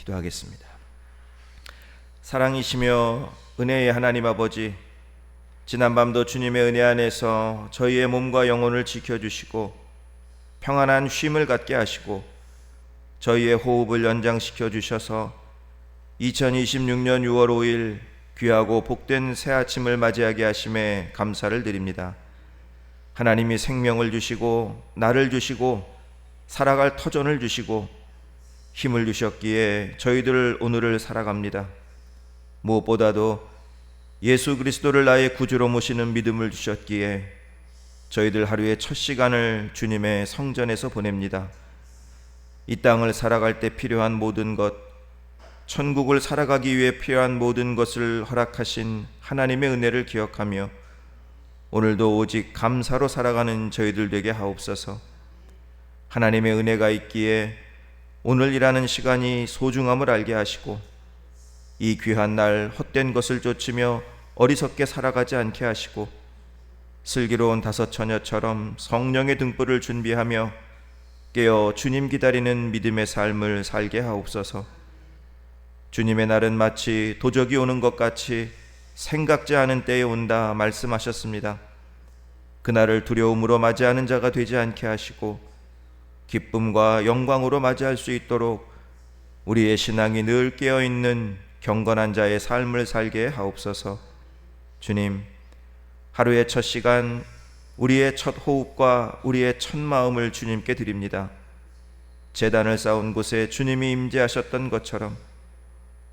기도하겠습니다. 사랑이시며 은혜의 하나님 아버지, 지난밤도 주님의 은혜 안에서 저희의 몸과 영혼을 지켜주시고 평안한 쉼을 갖게 하시고 저희의 호흡을 연장시켜 주셔서 2026년 6월 5일 귀하고 복된 새 아침을 맞이하게 하심에 감사를 드립니다. 하나님이 생명을 주시고 나를 주시고 살아갈 터전을 주시고 힘을 주셨기에 저희들 오늘을 살아갑니다. 무엇보다도 예수 그리스도를 나의 구주로 모시는 믿음을 주셨기에 저희들 하루의 첫 시간을 주님의 성전에서 보냅니다. 이 땅을 살아갈 때 필요한 모든 것, 천국을 살아가기 위해 필요한 모든 것을 허락하신 하나님의 은혜를 기억하며 오늘도 오직 감사로 살아가는 저희들 되게 하옵소서. 하나님의 은혜가 있기에 오늘 일하는 시간이 소중함을 알게 하시고 이 귀한 날 헛된 것을 쫓으며 어리석게 살아가지 않게 하시고 슬기로운 다섯 처녀처럼 성령의 등불을 준비하며 깨어 주님 기다리는 믿음의 삶을 살게 하옵소서. 주님의 날은 마치 도적이 오는 것 같이 생각지 않은 때에 온다 말씀하셨습니다. 그날을 두려움으로 맞이하는 자가 되지 않게 하시고 기쁨과 영광으로 맞이할 수 있도록 우리의 신앙이 늘 깨어있는 경건한 자의 삶을 살게 하옵소서. 주님, 하루의 첫 시간, 우리의 첫 호흡과 우리의 첫 마음을 주님께 드립니다. 제단을 쌓은 곳에 주님이 임재하셨던 것처럼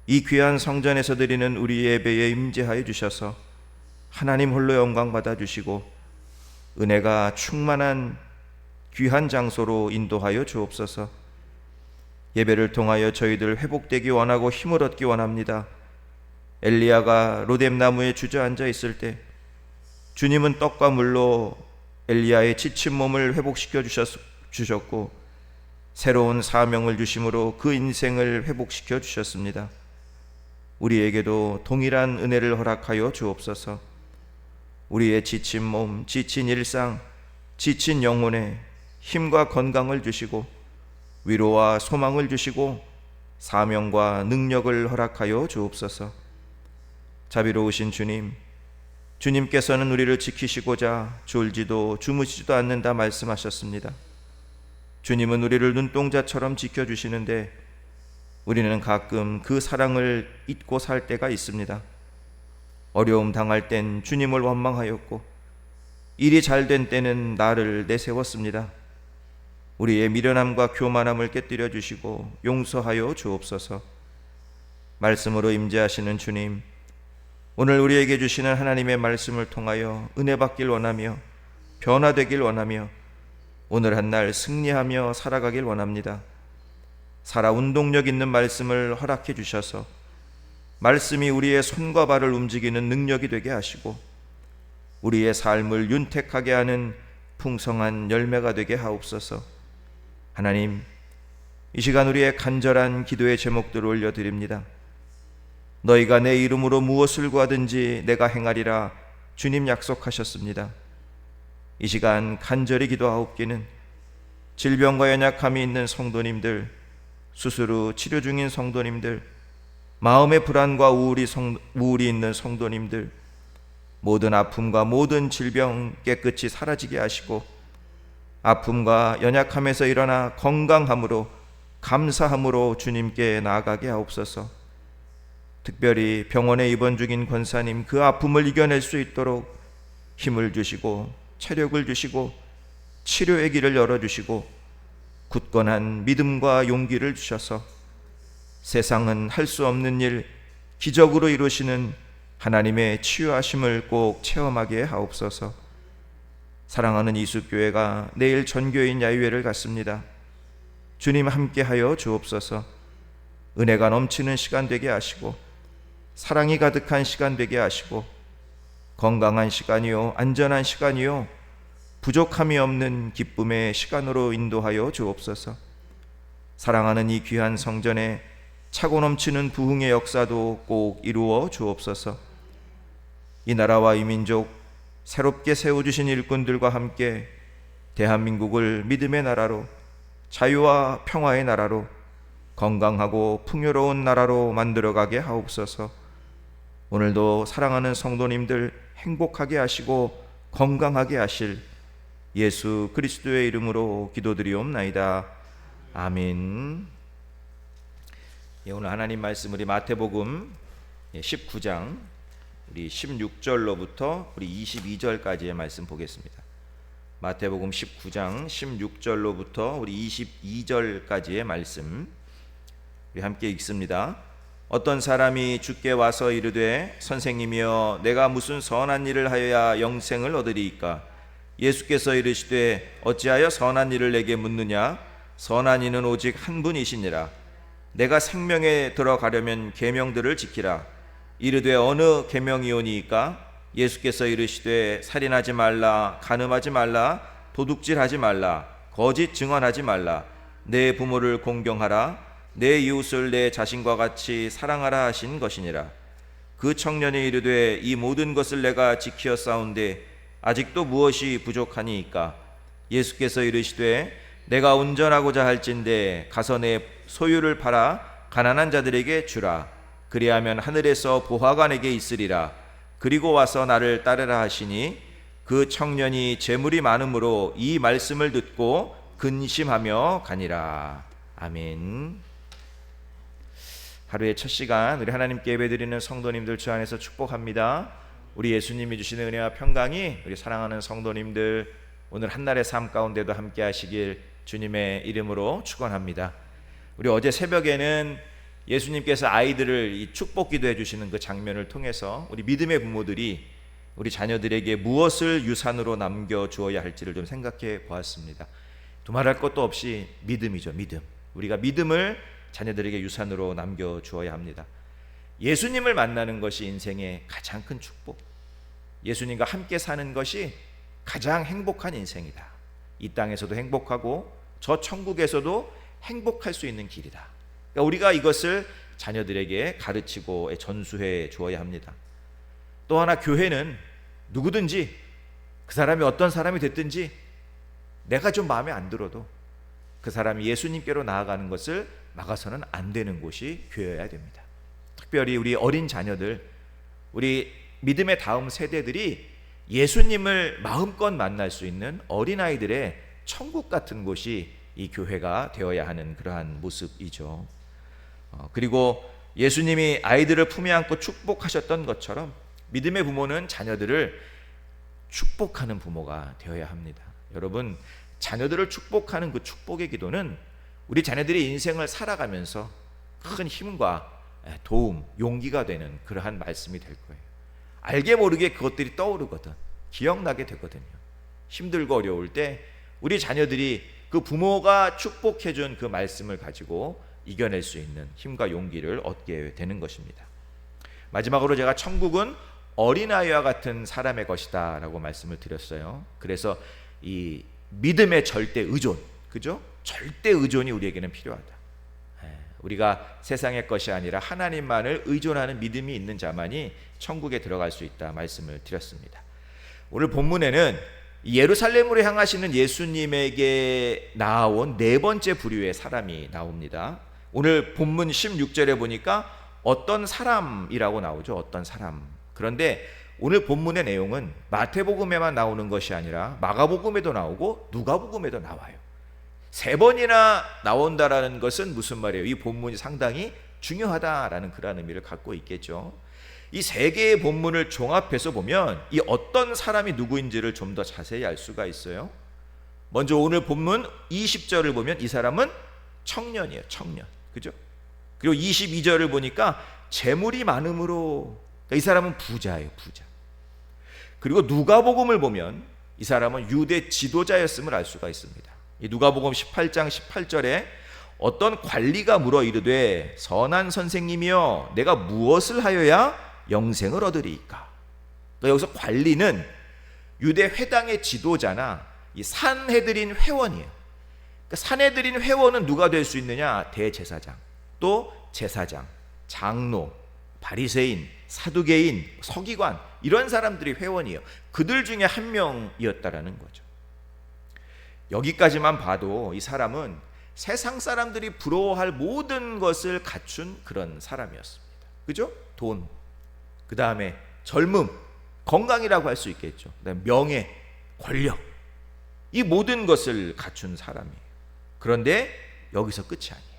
이 귀한 성전에서 드리는 우리 예배에 임재하여 주셔서 하나님 홀로 영광 받아 주시고 은혜가 충만한 귀한 장소로 인도하여 주옵소서. 예배를 통하여 저희들 회복되기 원하고 힘을 얻기 원합니다. 엘리야가 로뎀나무에 주저앉아 있을 때 주님은 떡과 물로 엘리야의 지친 몸을 회복시켜 주셨고 새로운 사명을 주심으로 그 인생을 회복시켜 주셨습니다. 우리에게도 동일한 은혜를 허락하여 주옵소서. 우리의 지친 몸, 지친 일상, 지친 영혼에 힘과 건강을 주시고 위로와 소망을 주시고 사명과 능력을 허락하여 주옵소서. 자비로우신 주님, 주님께서는 우리를 지키시고자 졸지도 주무시지도 않는다 말씀하셨습니다. 주님은 우리를 눈동자처럼 지켜주시는데 우리는 가끔 그 사랑을 잊고 살 때가 있습니다. 어려움 당할 땐 주님을 원망하였고 일이 잘 된 때는 나를 내세웠습니다. 우리의 미련함과 교만함을 깨뜨려 주시고 용서하여 주옵소서. 말씀으로 임재하시는 주님, 오늘 우리에게 주시는 하나님의 말씀을 통하여 은혜 받길 원하며 변화되길 원하며 오늘 한 날 승리하며 살아가길 원합니다. 살아 운동력 있는 말씀을 허락해 주셔서 말씀이 우리의 손과 발을 움직이는 능력이 되게 하시고 우리의 삶을 윤택하게 하는 풍성한 열매가 되게 하옵소서. 하나님, 이 시간 우리의 간절한 기도의 제목들을 올려드립니다. 너희가 내 이름으로 무엇을 구하든지 내가 행하리라 주님 약속하셨습니다. 이 시간 간절히 기도하옵기는 질병과 연약함이 있는 성도님들, 수술 후 치료 중인 성도님들, 마음의 불안과 우울이 있는 성도님들, 모든 아픔과 모든 질병 깨끗이 사라지게 하시고 아픔과 연약함에서 일어나 건강함으로 감사함으로 주님께 나아가게 하옵소서. 특별히 병원에 입원 중인 권사님, 그 아픔을 이겨낼 수 있도록 힘을 주시고 체력을 주시고 치료의 길을 열어주시고 굳건한 믿음과 용기를 주셔서 세상은 할 수 없는 일 기적으로 이루시는 하나님의 치유하심을 꼭 체험하게 하옵소서. 사랑하는 이수교회가 내일 전교인 야유회를 갖습니다. 주님 함께하여 주옵소서. 은혜가 넘치는 시간 되게 하시고 사랑이 가득한 시간 되게 하시고 건강한 시간이요 안전한 시간이요 부족함이 없는 기쁨의 시간으로 인도하여 주옵소서. 사랑하는 이 귀한 성전에 차고 넘치는 부흥의 역사도 꼭 이루어 주옵소서. 이 나라와 이 민족 새롭게 세워주신 일꾼들과 함께 대한민국을 믿음의 나라로, 자유와 평화의 나라로, 건강하고 풍요로운 나라로 만들어가게 하옵소서. 오늘도 사랑하는 성도님들 행복하게 하시고 건강하게 하실 예수 그리스도의 이름으로 기도드리옵나이다. 아멘. 오늘 하나님 말씀 우리 마태복음 19장 우리 16절로부터 우리 22절까지의 말씀 보겠습니다. 마태복음 19장 16절로부터 우리 22절까지의 말씀 우리 함께 읽습니다. 어떤 사람이 주께 와서 이르되 선생님이여 내가 무슨 선한 일을 하여야 영생을 얻으리이까? 예수께서 이르시되 어찌하여 선한 일을 내게 묻느냐? 선한 이는 오직 한 분이시니라. 내가 생명에 들어가려면 계명들을 지키라. 이르되 어느 계명이오니이까? 예수께서 이르시되 살인하지 말라, 간음하지 말라, 도둑질하지 말라, 거짓 증언하지 말라, 내 부모를 공경하라, 내 이웃을 내 자신과 같이 사랑하라 하신 것이니라. 그 청년이 이르되 이 모든 것을 내가 지키었사온데 아직도 무엇이 부족하니이까? 예수께서 이르시되 내가 온전하고자 할진대 가서 내 소유를 팔아 가난한 자들에게 주라. 그리하면 하늘에서 보화가 내게 있으리라. 그리고 와서 나를 따르라 하시니 그 청년이 재물이 많음으로 이 말씀을 듣고 근심하며 가니라. 아멘. 하루의 첫 시간 우리 하나님께 예배드리는 성도님들 주 안에서 축복합니다. 우리 예수님이 주시는 은혜와 평강이 우리 사랑하는 성도님들 오늘 한날의 삶 가운데도 함께 하시길 주님의 이름으로 축원합니다. 우리 어제 새벽에는 예수님께서 아이들을 이 축복 기도해 주시는 그 장면을 통해서 우리 믿음의 부모들이 우리 자녀들에게 무엇을 유산으로 남겨 주어야 할지를 좀 생각해 보았습니다. 두말할 것도 없이 믿음이죠. 믿음. 우리가 믿음을 자녀들에게 유산으로 남겨 주어야 합니다. 예수님을 만나는 것이 인생의 가장 큰 축복. 예수님과 함께 사는 것이 가장 행복한 인생이다. 이 땅에서도 행복하고 저 천국에서도 행복할 수 있는 길이다. 그러니까 우리가 이것을 자녀들에게 가르치고 전수해 주어야 합니다. 또 하나 교회는 누구든지 그 사람이 어떤 사람이 됐든지 내가 좀 마음에 안 들어도 그 사람이 예수님께로 나아가는 것을 막아서는 안 되는 곳이 교회여야 됩니다. 특별히 우리 어린 자녀들, 우리 믿음의 다음 세대들이 예수님을 마음껏 만날 수 있는 어린아이들의 천국 같은 곳이 이 교회가 되어야 하는 그러한 모습이죠. 그리고 예수님이 아이들을 품에 안고 축복하셨던 것처럼 믿음의 부모는 자녀들을 축복하는 부모가 되어야 합니다. 여러분, 자녀들을 축복하는 그 축복의 기도는 우리 자녀들이 인생을 살아가면서 큰 힘과 도움, 용기가 되는 그러한 말씀이 될 거예요. 알게 모르게 그것들이 떠오르거든, 기억나게 되거든요. 힘들고 어려울 때 우리 자녀들이 그 부모가 축복해준 그 말씀을 가지고 이겨낼 수 있는 힘과 용기를 얻게 되는 것입니다. 마지막으로 제가 천국은 어린아이와 같은 사람의 것이다 라고 말씀을 드렸어요. 그래서 이 믿음의 절대 의존, 그죠? 절대 의존이 우리에게는 필요하다. 우리가 세상의 것이 아니라 하나님만을 의존하는 믿음이 있는 자만이 천국에 들어갈 수 있다 말씀을 드렸습니다. 오늘 본문에는 예루살렘으로 향하시는 예수님에게 나온 네 번째 부류의 사람이 나옵니다. 오늘 본문 16절에 보니까 어떤 사람이라고 나오죠. 어떤 사람. 그런데 오늘 본문의 내용은 마태복음에만 나오는 것이 아니라 마가복음에도 나오고 누가복음에도 나와요. 세 번이나 나온다라는 것은 무슨 말이에요? 이 본문이 상당히 중요하다라는 그런 의미를 갖고 있겠죠. 이 세 개의 본문을 종합해서 보면 이 어떤 사람이 누구인지를 좀 더 자세히 알 수가 있어요. 먼저 오늘 본문 20절을 보면 이 사람은 청년이에요. 청년. 그죠? 그리고 22절을 보니까 재물이 많음으로, 그러니까 이 사람은 부자예요. 부자. 그리고 누가복음을 보면 이 사람은 유대 지도자였음을 알 수가 있습니다. 이 누가복음 18장 18절에 어떤 관리가 물어 이르되 선한 선생님이여 내가 무엇을 하여야 영생을 얻으리이까? 그러니까 여기서 관리는 유대 회당의 지도자나 이 산헤드린 회원이에요. 그러니까 산헤드린 회원은 누가 될 수 있느냐? 대제사장, 또 제사장, 장로, 바리새인, 사두개인, 서기관, 이런 사람들이 회원이에요. 그들 중에 한 명이었다라는 거죠. 여기까지만 봐도 이 사람은 세상 사람들이 부러워할 모든 것을 갖춘 그런 사람이었습니다. 그죠? 돈, 그 다음에 젊음, 건강이라고 할 수 있겠죠. 그다음에 명예, 권력, 이 모든 것을 갖춘 사람이에요. 그런데 여기서 끝이 아니에요.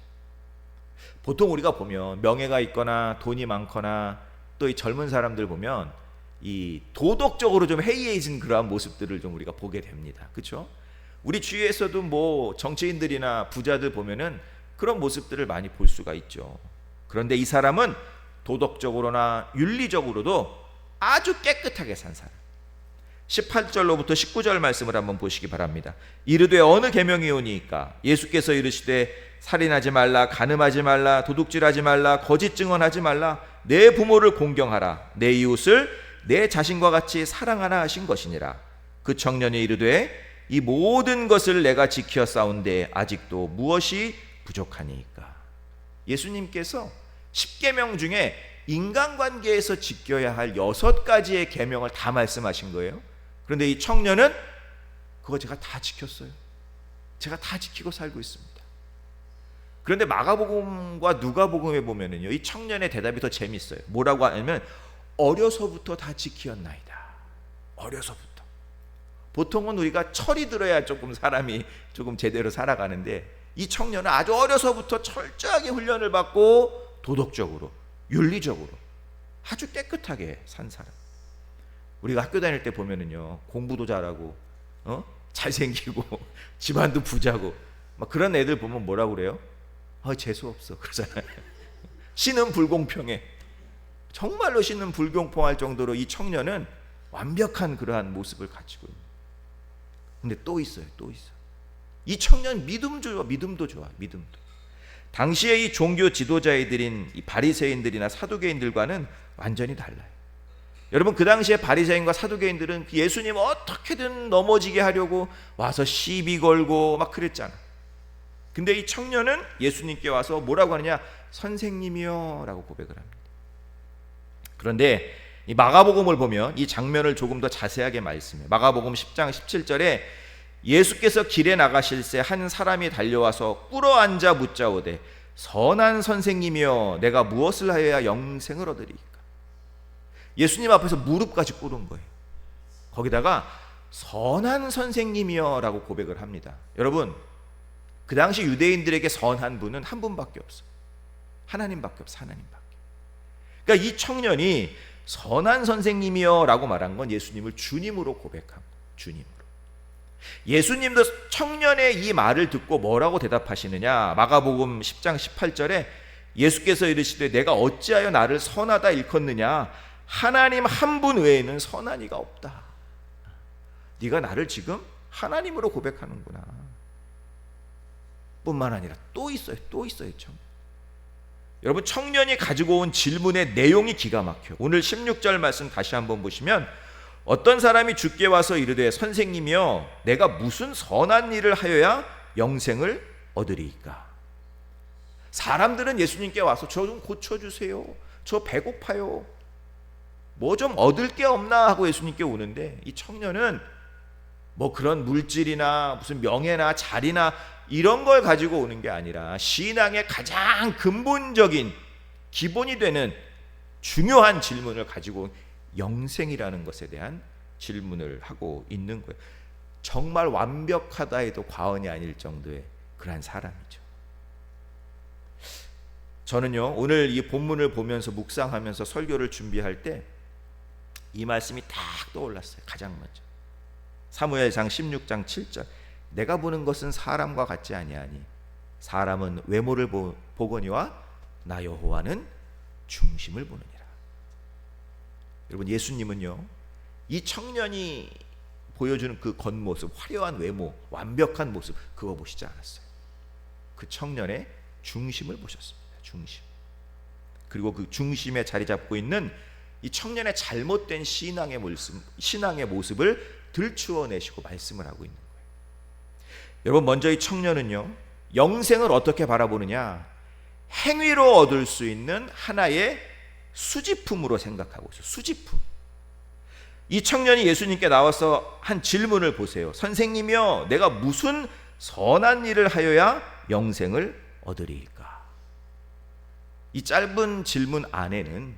보통 우리가 보면 명예가 있거나 돈이 많거나 또 이 젊은 사람들 보면 이 도덕적으로 좀 해이해진 그러한 모습들을 좀 우리가 보게 됩니다. 그렇죠? 우리 주위에서도 뭐 정치인들이나 부자들 보면은 그런 모습들을 많이 볼 수가 있죠. 그런데 이 사람은 도덕적으로나 윤리적으로도 아주 깨끗하게 산 사람. 18절로부터 19절 말씀을 한번 보시기 바랍니다. 이르되 어느 계명이 오니까 예수께서 이르시되 살인하지 말라, 간음하지 말라, 도둑질하지 말라, 거짓 증언하지 말라, 내 부모를 공경하라, 내 이웃을 내 자신과 같이 사랑하라 하신 것이니라. 그 청년이 이르되 이 모든 것을 내가 지켜 싸운데 아직도 무엇이 부족하니까. 예수님께서 10계명 중에 인간관계에서 지켜야 할 6가지의 계명을 다 말씀하신 거예요. 그런데 이 청년은 그거 제가 다 지켰어요. 제가 다 지키고 살고 있습니다. 그런데 마가복음과 누가복음에 보면은요, 이 청년의 대답이 더 재밌어요. 뭐라고 하냐면 어려서부터 다 지키었나이다. 어려서부터. 보통은 우리가 철이 들어야 조금 사람이 조금 제대로 살아가는데 이 청년은 아주 어려서부터 철저하게 훈련을 받고 도덕적으로, 윤리적으로 아주 깨끗하게 산 사람. 우리가 학교 다닐 때 보면은요, 공부도 잘하고 잘생기고 집안도 부자고 막 그런 애들 보면 뭐라고 그래요? 재수 없어 그러잖아요. 신은 불공평해. 정말로 신은 불공평할 정도로 이 청년은 완벽한 그러한 모습을 가지고 있는. 근데 또 있어요. 이 청년 믿음도 좋아. 믿음도. 당시에 이 종교 지도자들인 이 바리새인들이나 사두개인들과는 완전히 달라요. 여러분, 그 당시에 바리새인과 사두개인들은 예수님 어떻게든 넘어지게 하려고 와서 시비 걸고 막 그랬잖아. 근데 이 청년은 예수님께 와서 뭐라고 하느냐? 선생님이요 라고 고백을 합니다. 그런데 이 마가복음을 보면 이 장면을 조금 더 자세하게 말씀해요. 마가복음 10장 17절에 예수께서 길에 나가실새 한 사람이 달려와서 꿇어앉아 묻자오되 선한 선생님이여 내가 무엇을 하여야 영생을 얻으리이까. 예수님 앞에서 무릎까지 꿇은 거예요. 거기다가 선한 선생님이여 라고 고백을 합니다. 여러분, 그 당시 유대인들에게 선한 분은 한 분밖에 없어요. 하나님밖에 없어요. 하나님밖에. 그러니까 이 청년이 선한 선생님이여 라고 말한 건 예수님을 주님으로 고백한 거예요. 주님으로. 예수님도 청년의 이 말을 듣고 뭐라고 대답하시느냐? 마가복음 10장 18절에 예수께서 이르시되 내가 어찌하여 나를 선하다 일컫느냐? 하나님 한 분 외에는 선한 이가 없다. 네가 나를 지금 하나님으로 고백하는구나. 뿐만 아니라 또 있어요. 청. 여러분, 청년이 가지고 온 질문의 내용이 기가 막혀요. 오늘 16절 말씀 다시 한번 보시면 어떤 사람이 주께 와서 이르되 선생님이여 내가 무슨 선한 일을 하여야 영생을 얻으리이까. 사람들은 예수님께 와서 저 좀 고쳐주세요. 저 배고파요. 뭐 좀 얻을 게 없나 하고 예수님께 오는데 이 청년은 뭐 그런 물질이나 무슨 명예나 자리나 이런 걸 가지고 오는 게 아니라 신앙의 가장 근본적인 기본이 되는 중요한 질문을 가지고 영생이라는 것에 대한 질문을 하고 있는 거예요. 정말 완벽하다 해도 과언이 아닐 정도의 그러한 사람이죠. 저는요, 오늘 이 본문을 보면서 묵상하면서 설교를 준비할 때 이 말씀이 딱 떠올랐어요. 가장 먼저 사무엘상 16장 7절 내가 보는 것은 사람과 같지 아니하니 사람은 외모를 보거니와 나 여호와는 중심을 보느니라. 여러분, 예수님은요 이 청년이 보여주는 그 겉모습, 화려한 외모, 완벽한 모습 그거 보시지 않았어요. 그 청년의 중심을 보셨습니다. 중심. 그리고 그 중심에 자리 잡고 있는 이 청년의 잘못된 신앙의 모습을 들추어내시고 말씀을 하고 있는 거예요. 여러분, 먼저 이 청년은요 영생을 어떻게 바라보느냐? 행위로 얻을 수 있는 하나의 수지품으로 생각하고 있어요. 수지품. 이 청년이 예수님께 나와서 한 질문을 보세요. 선생님이여 내가 무슨 선한 일을 하여야 영생을 얻으리이까? 이 짧은 질문 안에는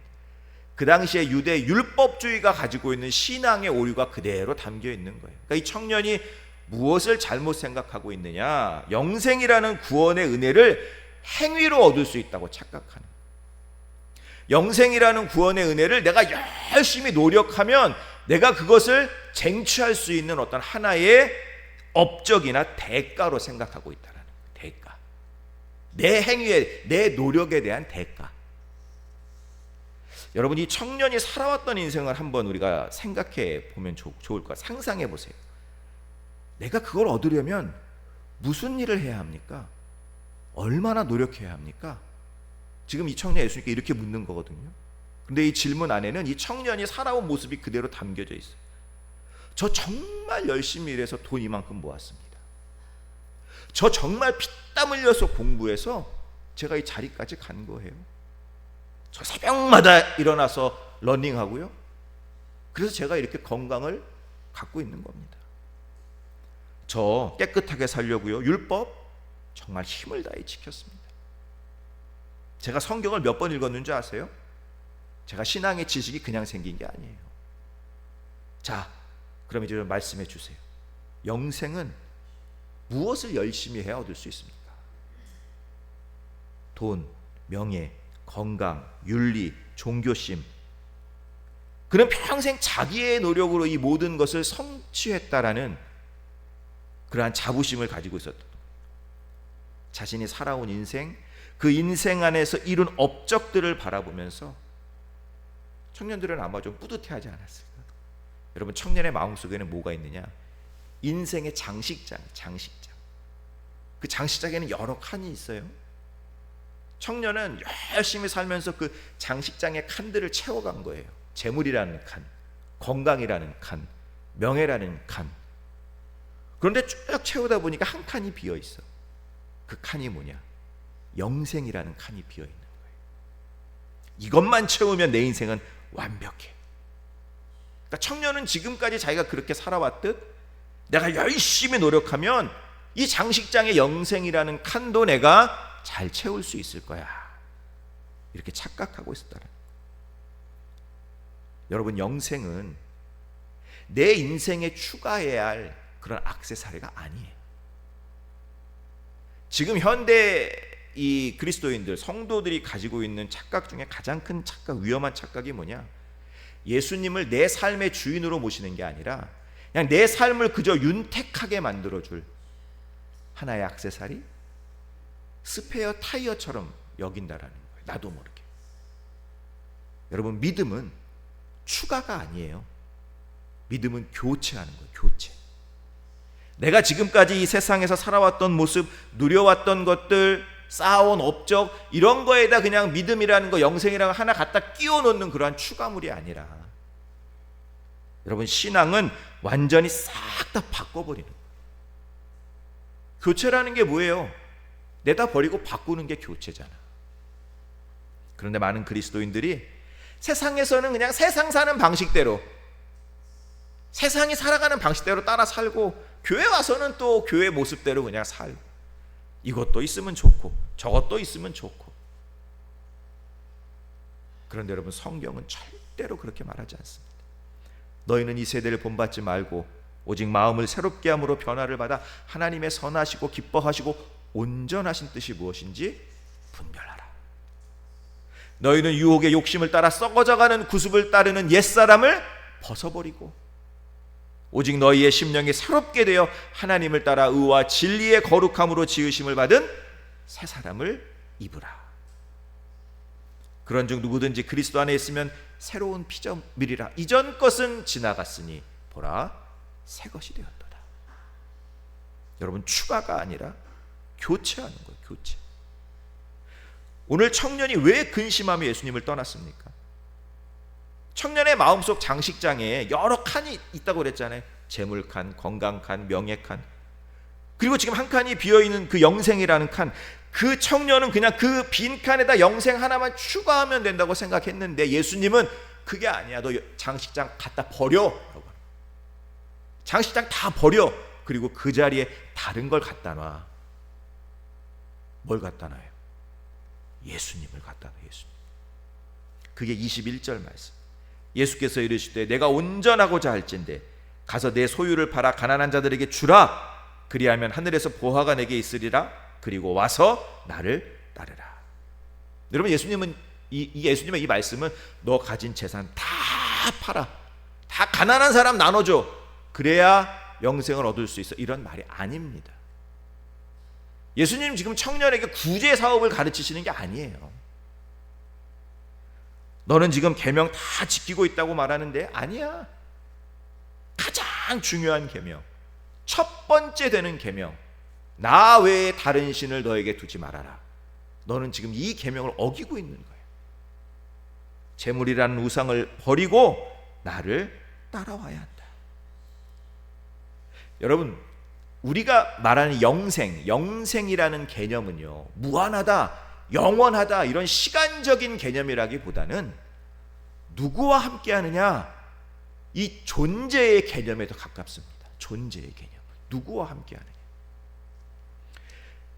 그 당시에 유대 율법주의가 가지고 있는 신앙의 오류가 그대로 담겨 있는 거예요. 그러니까 이 청년이 무엇을 잘못 생각하고 있느냐? 영생이라는 구원의 은혜를 행위로 얻을 수 있다고 착각하는, 영생이라는 구원의 은혜를 내가 열심히 노력하면 내가 그것을 쟁취할 수 있는 어떤 하나의 업적이나 대가로 생각하고 있다는 대가, 내 행위에, 내 노력에 대한 대가. 여러분, 이 청년이 살아왔던 인생을 한번 우리가 생각해 보면 좋을 것 같아요. 상상해 보세요. 내가 그걸 얻으려면 무슨 일을 해야 합니까? 얼마나 노력해야 합니까? 지금 이 청년 예수님께 이렇게 묻는 거거든요. 근데 이 질문 안에는 이 청년이 살아온 모습이 그대로 담겨져 있어요. 저 정말 열심히 일해서 돈 이만큼 모았습니다. 저 정말 피땀 흘려서 공부해서 제가 이 자리까지 간 거예요. 저 새벽마다 일어나서 러닝하고요. 그래서 제가 이렇게 건강을 갖고 있는 겁니다. 저 깨끗하게 살려고요. 율법 정말 힘을 다해 지켰습니다. 제가 성경을 몇 번 읽었는지 아세요? 제가 신앙의 지식이 그냥 생긴 게 아니에요. 자, 그럼 이제 말씀해 주세요. 영생은 무엇을 열심히 해야 얻을 수 있습니까? 돈, 명예, 건강, 윤리, 종교심. 그는 평생 자기의 노력으로 이 모든 것을 성취했다라는 그러한 자부심을 가지고 있었던 거예요. 자신이 살아온 인생, 그 인생 안에서 이룬 업적들을 바라보면서 청년들은 아마 좀 뿌듯해하지 않았을까? 여러분, 청년의 마음속에는 뭐가 있느냐? 인생의 장식장. 그 장식장에는 여러 칸이 있어요. 청년은 열심히 살면서 그 장식장의 칸들을 채워간 거예요. 재물이라는 칸, 건강이라는 칸, 명예라는 칸. 그런데 쭉 채우다 보니까 한 칸이 비어 있어. 그 칸이 뭐냐? 영생이라는 칸이 비어 있는 거예요. 이것만 채우면 내 인생은 완벽해. 그러니까 청년은 지금까지 자기가 그렇게 살아왔듯 내가 열심히 노력하면 이 장식장의 영생이라는 칸도 내가 잘 채울 수 있을 거야, 이렇게 착각하고 있었다는. 여러분, 영생은 내 인생에 추가해야 할 그런 액세서리가 아니에요. 지금 현대 이 그리스도인들, 성도들이 가지고 있는 착각 중에 가장 큰 착각, 위험한 착각이 뭐냐? 예수님을 내 삶의 주인으로 모시는 게 아니라 그냥 내 삶을 그저 윤택하게 만들어줄 하나의 액세서리, 스페어 타이어처럼 여긴다라는 거예요. 나도 모르게. 여러분, 믿음은 추가가 아니에요. 믿음은 교체하는 거예요. 교체. 내가 지금까지 이 세상에서 살아왔던 모습, 누려왔던 것들, 쌓아온 업적, 이런 거에다 그냥 믿음이라는 거, 영생이라는 거 하나 갖다 끼워 놓는 그러한 추가물이 아니라, 여러분, 신앙은 완전히 싹 다 바꿔버리는 거예요. 교체라는 게 뭐예요? 내다 버리고 바꾸는 게 교체잖아. 그런데 많은 그리스도인들이 세상에서는 그냥 세상 사는 방식대로, 세상이 살아가는 방식대로 따라 살고, 교회 와서는 또 교회 모습대로 그냥 살고, 이것도 있으면 좋고 저것도 있으면 좋고. 그런데 여러분, 성경은 절대로 그렇게 말하지 않습니다. 너희는 이 세대를 본받지 말고 오직 마음을 새롭게 함으로 변화를 받아 하나님의 선하시고 기뻐하시고 온전하신 뜻이 무엇인지 분별하라. 너희는 유혹의 욕심을 따라 썩어져가는 구습을 따르는 옛사람을 벗어버리고 오직 너희의 심령이 새롭게 되어 하나님을 따라 의와 진리의 거룩함으로 지으심을 받은 새 사람을 입으라. 그런즉 누구든지 그리스도 안에 있으면 새로운 피조물이라. 이전 것은 지나갔으니 보라, 새 것이 되었도다. 여러분, 추가가 아니라 교체하는 거예요. 교체. 오늘 청년이 왜 근심하며 예수님을 떠났습니까? 청년의 마음속 장식장에 여러 칸이 있다고 그랬잖아요. 재물칸, 건강칸, 명예칸. 그리고 지금 한 칸이 비어있는 그 영생이라는 칸. 그 청년은 그냥 그 빈 칸에다 영생 하나만 추가하면 된다고 생각했는데, 예수님은 그게 아니야. 너 장식장 갖다 버려. 장식장 다 버려. 그리고 그 자리에 다른 걸 갖다 놔. 뭘 갖다 놔요? 예수님을 갖다 놔요. 예수님. 그게 21절 말씀. 예수께서 이르시되 내가 온전하고자 할진대 가서 내 소유를 팔아 가난한 자들에게 주라. 그리하면 하늘에서 보화가 내게 있으리라. 그리고 와서 나를 따르라. 여러분, 예수님은 예수님의 이 말씀은 너 가진 재산 다 팔아, 다 가난한 사람 나눠줘, 그래야 영생을 얻을 수 있어, 이런 말이 아닙니다. 예수님 지금 청년에게 구제 사업을 가르치시는 게 아니에요. 너는 지금 계명 다 지키고 있다고 말하는데 아니야. 가장 중요한 계명, 첫 번째 되는 계명, 나 외에 다른 신을 너에게 두지 말아라. 너는 지금 이 계명을 어기고 있는 거예요. 재물이라는 우상을 버리고 나를 따라와야 한다. 여러분, 우리가 말하는 영생이라는 개념은요, 무한하다, 영원하다, 이런 시간적인 개념이라기보다는 누구와 함께 하느냐, 이 존재의 개념에 더 가깝습니다. 존재의 개념, 누구와 함께 하느냐.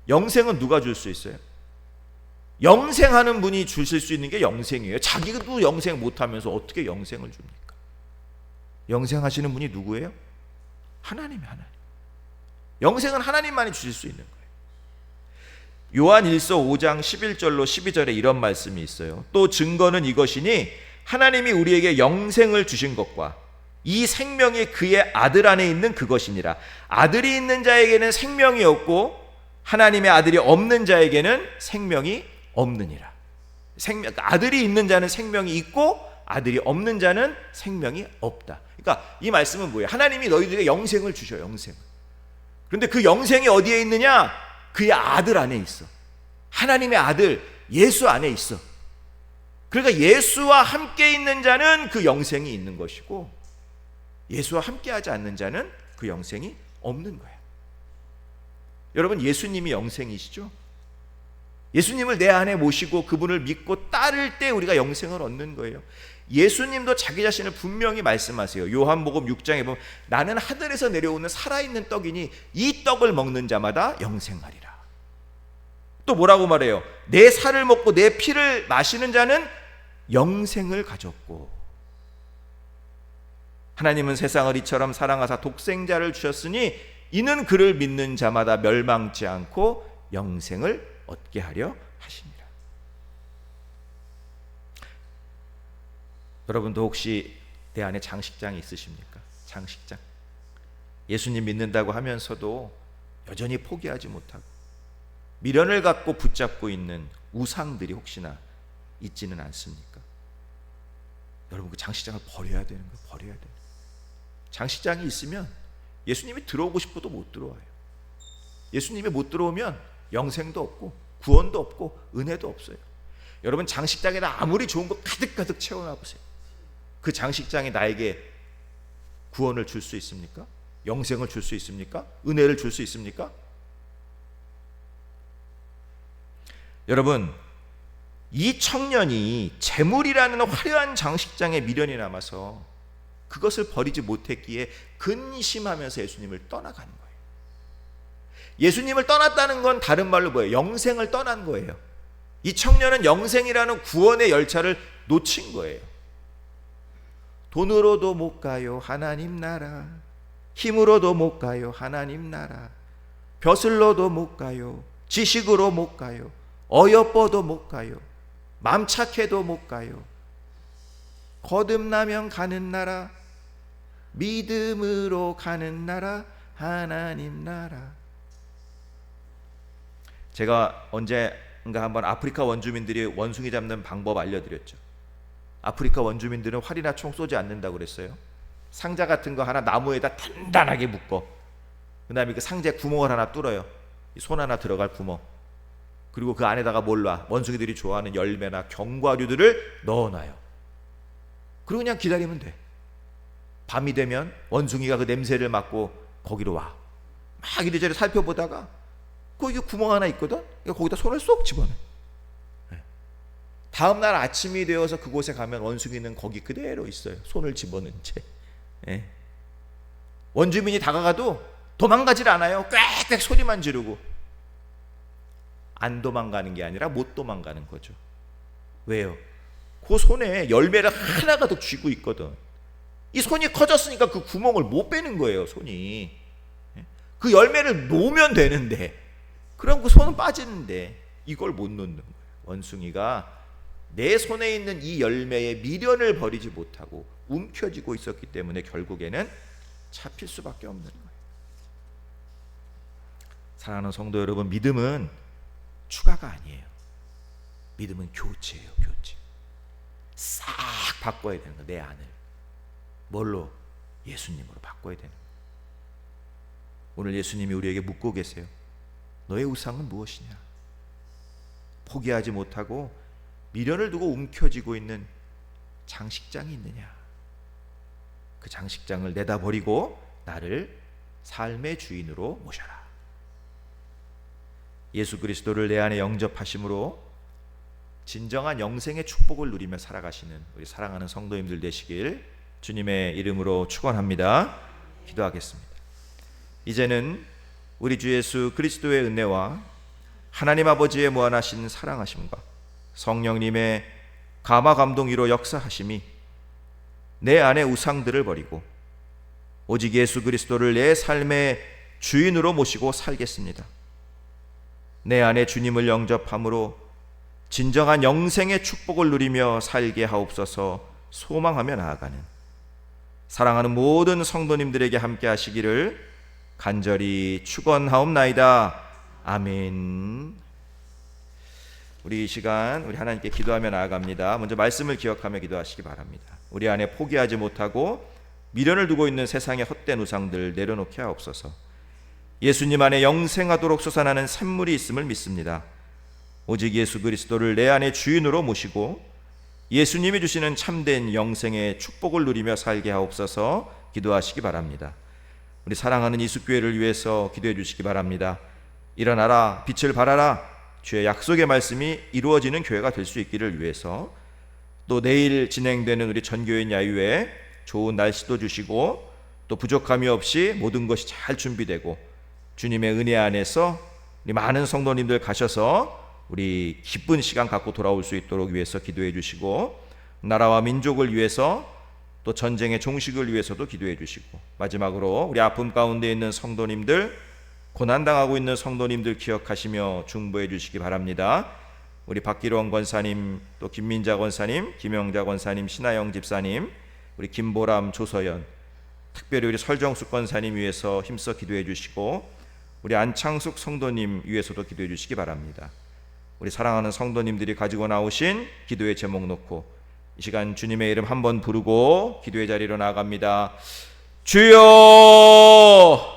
영생은 누가 줄 수 있어요? 영생하는 분이 주실 수 있는 게 영생이에요. 자기도 영생 못하면서 어떻게 영생을 줍니까? 영생하시는 분이 누구예요? 하나님이 하나님. 영생은 하나님만이 주실 수 있는 거예요. 요한 1서 5장 11절로 12절에 이런 말씀이 있어요. 또 증거는 이것이니 하나님이 우리에게 영생을 주신 것과 이 생명이 그의 아들 안에 있는 그것이니라. 아들이 있는 자에게는 생명이 없고 하나님의 아들이 없는 자에게는 생명이 없느니라. 아들이 있는 자는 생명이 있고 아들이 없는 자는 생명이 없다. 그러니까 이 말씀은 뭐예요? 하나님이 너희들에게 영생을 주셔요. 영생을. 그런데 그 영생이 어디에 있느냐? 그의 아들 안에 있어. 하나님의 아들 예수 안에 있어. 그러니까 예수와 함께 있는 자는 그 영생이 있는 것이고 예수와 함께하지 않는 자는 그 영생이 없는 거예요. 여러분, 예수님이 영생이시죠? 예수님을 내 안에 모시고 그분을 믿고 따를 때 우리가 영생을 얻는 거예요. 예수님도 자기 자신을 분명히 말씀하세요. 요한복음 6장에 보면 나는 하늘에서 내려오는 살아있는 떡이니 이 떡을 먹는 자마다 영생하리라. 또 뭐라고 말해요? 내 살을 먹고 내 피를 마시는 자는 영생을 가졌고 하나님은 세상을 이처럼 사랑하사 독생자를 주셨으니 이는 그를 믿는 자마다 멸망치 않고 영생을 얻게 하려 하시니라. 여러분도 혹시 내 안에 장식장이 있으십니까? 장식장. 예수님 믿는다고 하면서도 여전히 포기하지 못하고 미련을 갖고 붙잡고 있는 우상들이 혹시나 있지는 않습니까? 여러분, 그 장식장을 버려야 되는 거예요. 버려야 돼요. 장식장이 있으면 예수님이 들어오고 싶어도 못 들어와요. 예수님이 못 들어오면 영생도 없고 구원도 없고 은혜도 없어요. 여러분, 장식장에다 아무리 좋은 거 가득가득 채워놔 보세요. 그 장식장이 나에게 구원을 줄 수 있습니까? 영생을 줄 수 있습니까? 은혜를 줄 수 있습니까? 여러분, 이 청년이 재물이라는 화려한 장식장에 미련이 남아서 그것을 버리지 못했기에 근심하면서 예수님을 떠나가는 거예요. 예수님을 떠났다는 건 다른 말로 뭐예요? 영생을 떠난 거예요. 이 청년은 영생이라는 구원의 열차를 놓친 거예요. 돈으로도 못 가요, 하나님 나라. 힘으로도 못 가요, 하나님 나라. 벼슬로도 못 가요, 지식으로 못 가요, 어여뻐도 못 가요, 맘 착해도 못 가요. 거듭나면 가는 나라, 믿음으로 가는 나라, 하나님 나라. 제가 언젠가 한번 아프리카 원주민들이 원숭이 잡는 방법 알려드렸죠. 아프리카 원주민들은 활이나 총 쏘지 않는다고 그랬어요. 상자 같은 거 하나 나무에다 단단하게 묶어, 그 다음에 그 상자에 구멍을 하나 뚫어요. 손 하나 들어갈 구멍. 그리고 그 안에다가 뭘 놔? 원숭이들이 좋아하는 열매나 견과류들을 넣어놔요. 그리고 그냥 기다리면 돼. 밤이 되면 원숭이가 그 냄새를 맡고 거기로 와. 막 이리저리 살펴보다가 거기 구멍 하나 있거든? 거기다 손을 쏙 집어넣어. 다음 날 아침이 되어서 그곳에 가면 원숭이는 거기 그대로 있어요. 손을 집어넣은 채. 원주민이 다가가도 도망가질 않아요. 꽥꽥 소리만 지르고. 안 도망가는 게 아니라 못 도망가는 거죠. 왜요? 그 손에 열매를 하나가 더 쥐고 있거든. 이 손이 커졌으니까 그 구멍을 못 빼는 거예요. 손이 그 열매를 놓으면 되는데, 그럼 그 손은 빠지는데 이걸 못 놓는 거예요. 원숭이가 내 손에 있는 이 열매의 미련을 버리지 못하고 움켜쥐고 있었기 때문에 결국에는 잡힐 수밖에 없는 거예요. 사랑하는 성도 여러분, 믿음은 추가가 아니에요. 믿음은 교체예요. 교체. 싹 바꿔야 되는 거예요. 내 안을. 뭘로? 예수님으로 바꿔야 되는 거예요. 오늘 예수님이 우리에게 묻고 계세요. 너의 우상은 무엇이냐? 포기하지 못하고 미련을 두고 움켜쥐고 있는 장식장이 있느냐? 그 장식장을 내다버리고 나를 삶의 주인으로 모셔라. 예수 그리스도를 내 안에 영접하심으로 진정한 영생의 축복을 누리며 살아가시는 우리 사랑하는 성도님들 되시길 주님의 이름으로 축원합니다. 기도하겠습니다. 이제는 우리 주 예수 그리스도의 은혜와 하나님 아버지의 무한하신 사랑하심과 성령님의 감화 감동으로 역사하심이 내 안의 우상들을 버리고 오직 예수 그리스도를 내 삶의 주인으로 모시고 살겠습니다. 내 안에 주님을 영접함으로 진정한 영생의 축복을 누리며 살게 하옵소서. 소망하며 나아가는 사랑하는 모든 성도님들에게 함께 하시기를 간절히 축원하옵나이다. 아멘. 우리 이 시간 우리 하나님께 기도하며 나아갑니다. 먼저 말씀을 기억하며 기도하시기 바랍니다. 우리 안에 포기하지 못하고 미련을 두고 있는 세상의 헛된 우상들 내려놓게 하옵소서. 예수님 안에 영생하도록 솟아나는 샘물이 있음을 믿습니다. 오직 예수 그리스도를 내 안에 주인으로 모시고 예수님이 주시는 참된 영생의 축복을 누리며 살게 하옵소서. 기도하시기 바랍니다. 우리 사랑하는 이숫교회를 위해서 기도해 주시기 바랍니다. 일어나라, 빛을 발하라, 주의 약속의 말씀이 이루어지는 교회가 될 수 있기를 위해서, 또 내일 진행되는 우리 전교인 야유회 좋은 날씨도 주시고 또 부족함이 없이 모든 것이 잘 준비되고 주님의 은혜 안에서 우리 많은 성도님들 가셔서 우리 기쁜 시간 갖고 돌아올 수 있도록 위해서 기도해 주시고, 나라와 민족을 위해서 또 전쟁의 종식을 위해서도 기도해 주시고, 마지막으로 우리 아픔 가운데 있는 성도님들, 고난당하고 있는 성도님들 기억하시며 중보해 주시기 바랍니다. 우리 박기론 권사님, 또 김민자 권사님, 김영자 권사님, 신하영 집사님, 우리 김보람, 조서연, 특별히 우리 설정숙 권사님 위해서 힘써 기도해 주시고, 우리 안창숙 성도님 위해서도 기도해 주시기 바랍니다. 우리 사랑하는 성도님들이 가지고 나오신 기도의 제목 놓고 이 시간 주님의 이름 한번 부르고 기도의 자리로 나아갑니다. 주여!